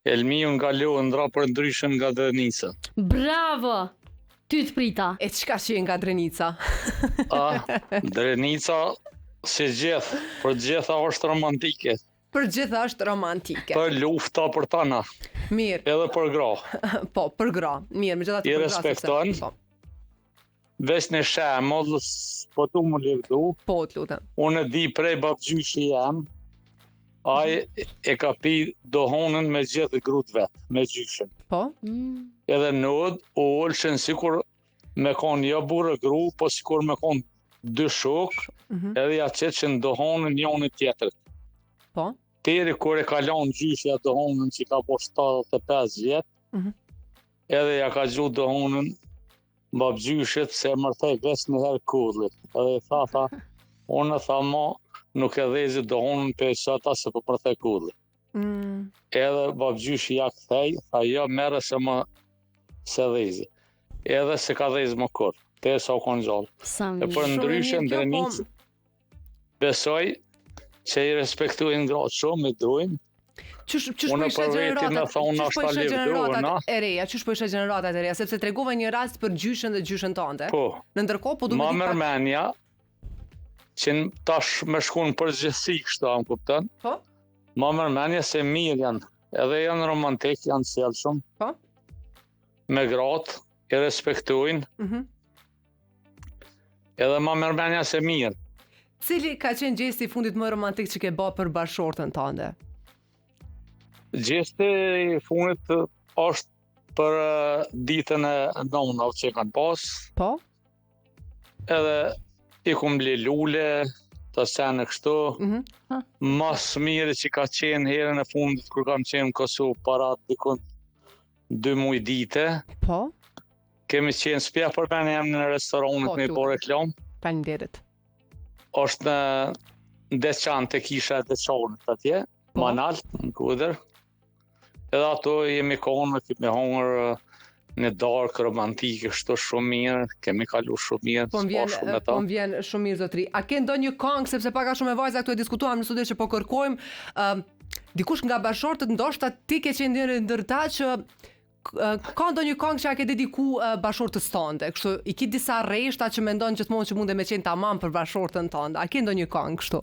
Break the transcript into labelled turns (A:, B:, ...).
A: Elmiu nga Londra, për ndryshën nga Drenica.
B: Bravo! Ty të prita.
C: E çka që nga Drenica?
A: Drenica, si gjithë, për gjitha është romantike.
C: Për gjitha është romantike.
A: Për lufta për tana.
C: Mirë.
A: Edhe për gra.
C: Po, për gra. Mirë, megjithatë
A: I
C: për gra.
A: respekton.
C: Po.
A: Veç në shembull, po tu më lëvdu.
C: Po, të lutem.
A: Unë e di prej babgjyshi jam, ai e ka pi dohonën me gjithë grut vet, me gjyshin.
C: Po?
A: Edhe nod u olshen sikur me kon jo burrë gru, po sikur me kon dy shok, edhe ja qetëshin dohonën njëri tjetrit.
C: Po?
A: Deri kur e ka lanë gjyshja dohonën që ka po 75 vjet, edhe ja ka gju dohonën babgjyshit se mërtej veç në herë kullit. Edhe tha, unë tha ma, nuk e dhezi dohonën për qëta se për mërtej kullit. Edhe babgjyshi ja kthej, tha jo, mere se më se dhezi. Edhe se ka dhezi më kur, te sa u konë gjallë. E për ndryshën Drenicë, besoj që i respektuin gratë shumë, i drujnë.
C: Unë për
A: veti me thonë ashta livdruana.
C: E reja, qysh po isha gjeneratat e reja, sepse tregova një rast për gjyshen dhe gjyshen tante.
A: Po.
C: Në ndërkohë po duhet
A: ma mërmenja që tash me shkun përgjithsi kështu, më kupton?
C: Po.
A: Ma mërmenja se mirë janë, edhe janë romantik, janë sjellshëm.
C: Po.
A: Me gratë, i respektojnë. Edhe ma mërmenja se mirë.
C: Cili ka qenë gjesti i fundit më romantik që ke bë për bashortën tënde?
A: Gjesti i fundit është për ditën e nonave që kanë pas.
C: Po?
A: Edhe i kum ble lule, të sene kështu. Mas mire që ka qenë herën e fundit kur kam qenë në Kosovë para dikun 2 muaj dite.
C: Po?
A: Kemi qenë spja për mene jam në restoranit me po reklam.
C: Faleminderit.
A: Është në Deçan të kisha e Deçanit atje, Manal, në Kudër. Edhe ato jemi konë me hongër në darkë romantike, shto shumë mirë, kemi kalu shumë mirë,
C: Po më vjen shumë mirë zotri. A ke ndonjë këngë, sepse paka shumë e vajza këtu e diskutuam në studio që po kërkojmë, dikush nga bashortët ndoshta ti ke qenë ndër ta që ka ndonjë këngë që a ke dediku bashortës tënde, kështu i ki disa rreshta që mendon gjithmonë që mund me qenë tamam për bashortën tënde. A ke ndonjë këngë kështu?